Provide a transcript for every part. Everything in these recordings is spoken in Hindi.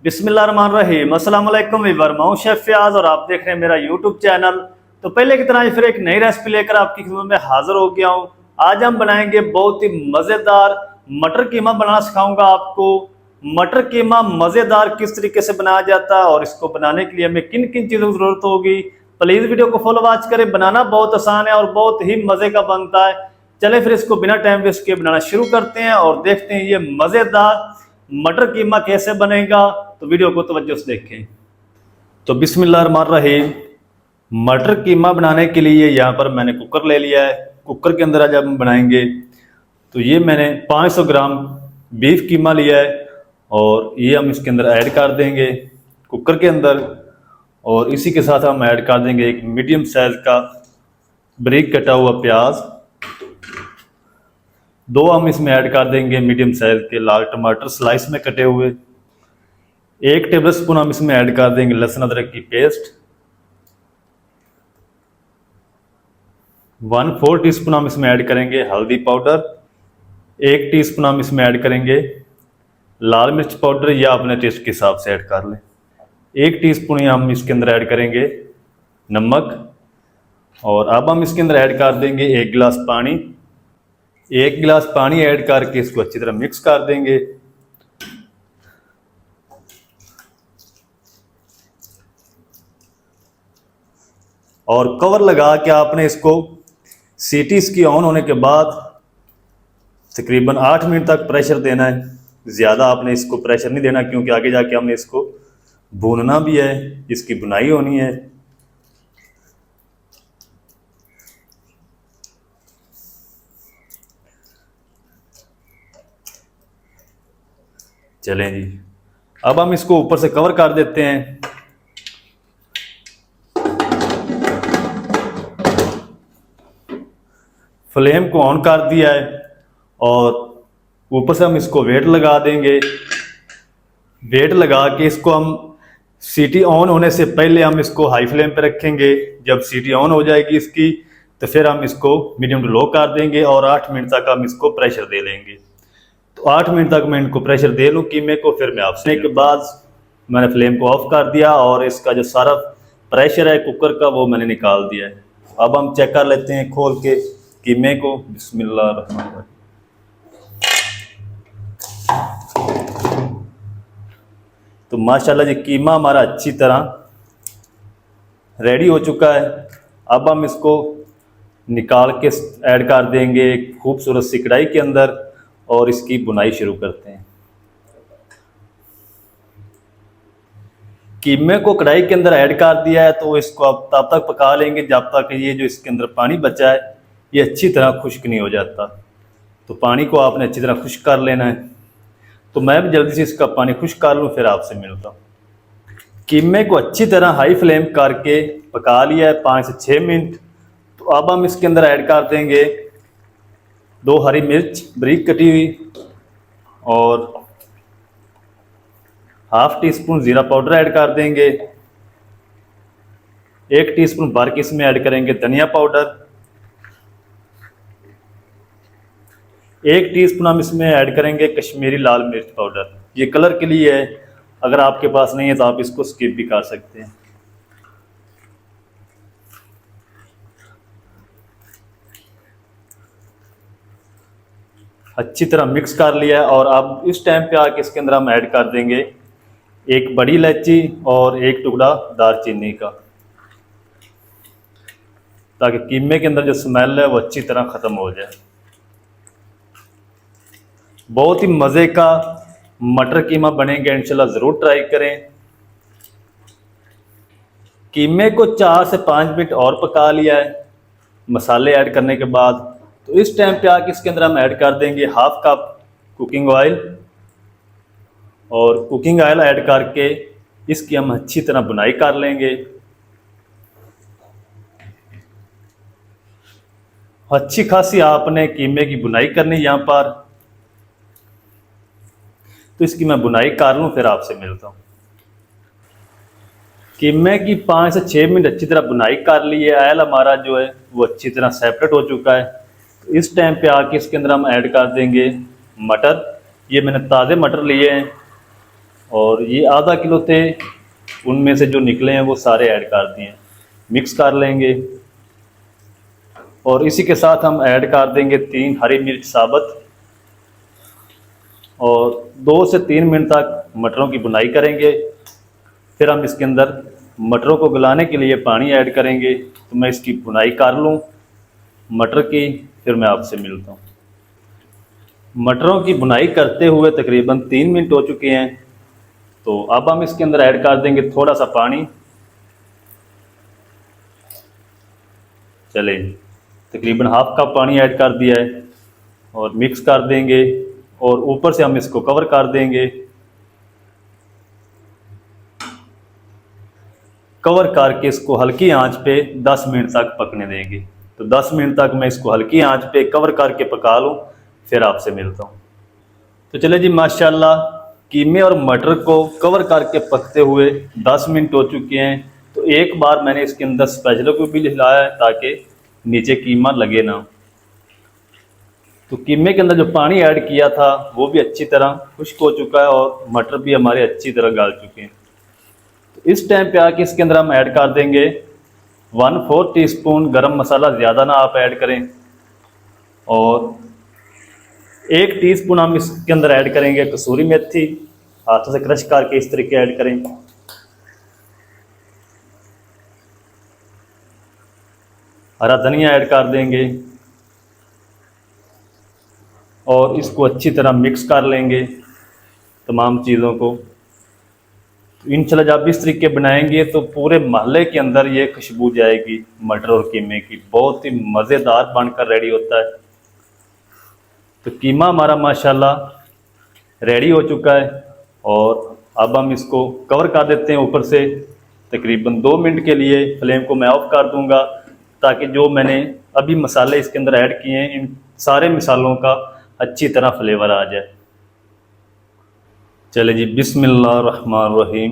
बिस्मिल्लाहिर्रहमानिर्रहीम। अस्सलाम वालेकुम वीवर, मैं हूं शेफ फयाज और आप देख रहे हैं मेरा यूट्यूब चैनल। तो पहले की तरह ही फिर एक नई रेसिपी लेकर आपकी खिदमत में हाजिर हो गया हूं। आज हम बनाएंगे बहुत ही मज़ेदार मटर कीमा बनाना सिखाऊंगा आपको। मटर कीमा मज़ेदार किस तरीके से बनाया जाता है और इसको बनाने के लिए हमें किन किन चीज़ों की ज़रूरत होगी। प्लीज़ वीडियो को फुल वॉच करें। बनाना बहुत आसान है और बहुत ही मज़े का बनता है। चले फिर इसको बिना टाइम वेस्ट किए बनाना शुरू करते हैं और देखते हैं ये मज़ेदार मटर कीमा कैसे बनेगा। तो वीडियो को तवज्जो से देखें। तो बिस्मिल्लाहिर्रहमानिर्रहीम। मटर कीमा बनाने के लिए यहाँ पर मैंने कुकर ले लिया है। कुकर के अंदर आज हम बनाएंगे। तो ये मैंने 500 ग्राम बीफ कीमा लिया है और ये हम इसके अंदर ऐड कर देंगे कुकर के अंदर। और इसी के साथ हम ऐड कर देंगे एक मीडियम साइज का बारीक कटा हुआ प्याज। 2 हम इसमें ऐड कर देंगे मीडियम साइज के लाल टमाटर स्लाइस में कटे हुए। 1 टेबल स्पून हम इसमें ऐड कर देंगे लहसुन अदरक की पेस्ट। 1/4 टीस्पून हम इसमें ऐड करेंगे हल्दी पाउडर। 1 टीस्पून हम इसमें ऐड करेंगे लाल मिर्च पाउडर, या अपने टेस्ट के हिसाब से ऐड कर लें। 1 टीस्पून हम इसके अंदर ऐड करेंगे नमक। और अब हम इसके अंदर ऐड कर देंगे 1 गिलास पानी। 1 गिलास पानी ऐड करके इसको अच्छी तरह मिक्स कर देंगे। और कवर लगा के आपने इसको सीटी इसकी ऑन होने के बाद तकरीबन 8 मिनट तक प्रेशर देना है। ज़्यादा आपने इसको प्रेशर नहीं देना क्योंकि आगे जाके हमने इसको भूनना भी है, इसकी बुनाई होनी है। चलें जी, अब हम इसको ऊपर से कवर कर देते हैं। फ्लेम को ऑन कर दिया है और ऊपर से हम इसको वेट लगा देंगे। वेट लगा के इसको हम सीटी ऑन होने से पहले हम इसको हाई फ्लेम पे रखेंगे। जब सीटी ऑन हो जाएगी इसकी तो फिर हम इसको मीडियम टू लो कर देंगे और 8 मिनट तक हम इसको प्रेशर दे लेंगे। तो 8 मिनट तक मैं इनको प्रेशर दे लूँ कीमे को, फिर मैं आपसे के बाद मैंने फ्लेम को ऑफ कर दिया और इसका जो सारा प्रेशर है कुकर का वो मैंने निकाल दिया है। अब हम चेक कर लेते हैं खोल के कीमे को। बिस्मिल्लाह। तो माशाल्लाह जी कीमा हमारा अच्छी तरह रेडी हो चुका है। अब हम इसको निकाल के ऐड कर देंगे एक खूबसूरत सी कढ़ाई के अंदर और इसकी बुनाई शुरू करते हैं। कीमे को कढ़ाई के अंदर ऐड कर दिया है तो इसको अब तब तक पका लेंगे जब तक ये जो इसके अंदर पानी बचा है ये अच्छी तरह खुश्क नहीं हो जाता। तो पानी को आपने अच्छी तरह खुश्क कर लेना है। तो मैं भी जल्दी से इसका पानी खुश्क कर लूँ फिर आपसे मिलता हूँ। कीमे को अच्छी तरह हाई फ्लेम करके पका लिया है 5 से 6 मिनट। तो अब हम इसके अंदर ऐड कर देंगे 2 हरी मिर्च बारीक कटी हुई और ½ टीस्पून ज़ीरा पाउडर ऐड कर देंगे। 1 टीस्पून भर के इसमें ऐड करेंगे धनिया पाउडर। 1 टीस्पून हम इसमें ऐड करेंगे कश्मीरी लाल मिर्च पाउडर। ये कलर के लिए है, अगर आपके पास नहीं है तो आप इसको स्किप भी कर सकते हैं। अच्छी तरह मिक्स कर लिया है और अब इस टाइम पे आके इसके अंदर हम ऐड कर देंगे 1 बड़ी इलायची और 1 टुकड़ा दालचीनी का, ताकि कीमे के अंदर जो स्मेल है वो अच्छी तरह ख़त्म हो जाए। बहुत ही मज़े का मटर कीमा बनेगा, इंशाल्लाह ज़रूर ट्राई करें। कीमे को 4 से 5 मिनट और पका लिया है मसाले ऐड करने के बाद। तो इस टाइम पे आके इसके अंदर हम ऐड कर देंगे ½ कप कुकिंग ऑयल। और कुकिंग ऑयल ऐड करके इसकी हम अच्छी तरह बुनाई कर लेंगे। अच्छी खासी आपने कीमे की बुनाई करनी यहाँ पर। तो इसकी मैं बुनाई कर लूँ फिर आपसे मिलता हूँ। कीमे की 5 से 6 मिनट अच्छी तरह बुनाई कर ली है। ऑयल हमारा जो है वो अच्छी तरह सेपरेट हो चुका है। तो इस टाइम पे आके इसके अंदर हम ऐड कर देंगे मटर। ये मैंने ताज़े मटर लिए हैं और ये आधा किलो थे, उनमें से जो निकले हैं वो सारे ऐड कर दिए। मिक्स कर लेंगे और इसी के साथ हम ऐड कर देंगे 3 हरी मिर्च साबुत और 2 से 3 मिनट तक मटरों की भुनाई करेंगे। फिर हम इसके अंदर मटरों को गलाने के लिए पानी ऐड करेंगे। तो मैं इसकी भुनाई कर लूँ मटर की, फिर मैं आपसे मिलता हूँ। मटरों की भुनाई करते हुए तकरीबन 3 मिनट हो चुके हैं। तो अब हम इसके अंदर ऐड कर देंगे थोड़ा सा पानी। चले, तकरीबन हाफ कप पानी ऐड कर दिया है और मिक्स कर देंगे और ऊपर से हम इसको कवर कर देंगे। कवर करके इसको हल्की आंच पे 10 मिनट तक पकने देंगे। तो 10 मिनट तक मैं इसको हल्की आंच पे कवर करके पका लूँ, फिर आपसे मिलता हूँ। तो चले जी, माशाल्लाह कीमे और मटर को कवर करके पकते हुए 10 मिनट हो चुके हैं। तो एक बार मैंने इसके अंदर स्पैचुला को भी हिलाया है ताकि नीचे कीमा लगे ना। तो कीमे के अंदर जो पानी ऐड किया था वो भी अच्छी तरह खुश्क हो चुका है और मटर भी हमारे अच्छी तरह गल चुके हैं। तो इस टाइम पे आके इसके अंदर हम ऐड कर देंगे 1/4 टीस्पून गरम मसाला, ज़्यादा ना आप ऐड करें, और 1 टीस्पून हम इसके अंदर ऐड करेंगे कसूरी मेथी, हाथों से क्रश करके इस तरीके ऐड करें। हरा धनिया ऐड कर देंगे और इसको अच्छी तरह मिक्स कर लेंगे तमाम चीज़ों को। तो इंशाल्लाह जब इस तरीके बनाएंगे तो पूरे महल्ले के अंदर ये खुशबू जाएगी मटर और कीमे की। बहुत ही मज़ेदार बनकर रेडी होता है। तो कीमा हमारा माशाल्लाह रेडी हो चुका है और अब हम इसको कवर कर देते हैं ऊपर से। तकरीबन 2 मिनट के लिए फ्लेम को मैं ऑफ कर दूंगा ताकि जो मैंने अभी मसाले इसके अंदर ऐड किए हैं इन सारे मसालों का अच्छी तरह फ्लेवर आ जाए। चले जी, बिस्मिल्लाह रहमान रहीम।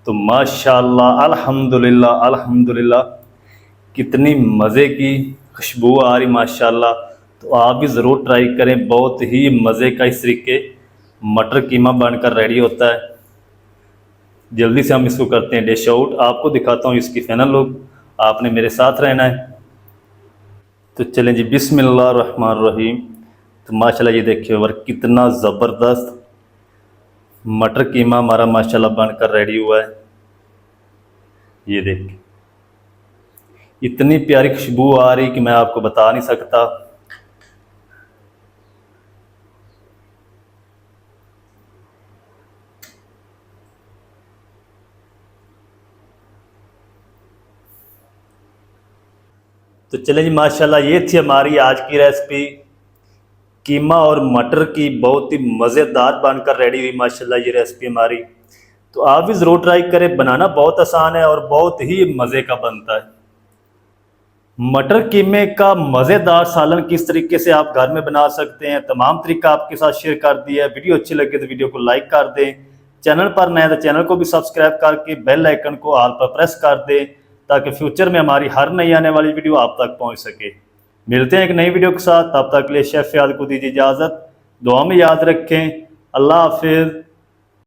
तो माशाल्लाह अल्हम्दुलिल्लाह अल्हम्दुलिल्लाह, कितनी मज़े की खुशबू आ रही माशाल्लाह। तो आप भी ज़रूर ट्राई करें, बहुत ही मज़े का इस तरीके मटर कीमा बनकर रेडी होता है। जल्दी से हम इसको करते हैं डिश आउट, आपको दिखाता हूँ इसकी फाइनल लुक। आपने मेरे साथ रहना है। तो चलें जी, बिस्मिल्लाह रहमान रहीम। तो माशाल्लाह ये देखिए और कितना ज़बरदस्त मटर कीमा हमारा माशाल्लाह बनकर रेडी हुआ है। ये देखिए इतनी प्यारी खुशबू आ रही कि मैं आपको बता नहीं सकता। तो चलें जी, माशाल्लाह ये थी हमारी आज की रेसिपी कीमा और मटर की। बहुत ही मज़ेदार बनकर रेडी हुई माशाल्लाह ये रेसिपी हमारी। तो आप भी ज़रूर ट्राई करें, बनाना बहुत आसान है और बहुत ही मज़े का बनता है। मटर कीमे का मज़ेदार सालन किस तरीके से आप घर में बना सकते हैं, तमाम तरीका आपके साथ शेयर कर दिया है। वीडियो अच्छी लगे तो वीडियो को लाइक कर दें, चैनल पर नए तो चैनल को भी सब्सक्राइब करके बेल आइकन को ऑल पर प्रेस कर दें ताकि फ्यूचर में हमारी हर नई आने वाली वीडियो आप तक पहुंच सके। मिलते हैं एक नई वीडियो के साथ, तब तक के लिए शेफ याद को दीजिए इजाज़त। दुआ में याद रखें। अल्लाह हाफिज़।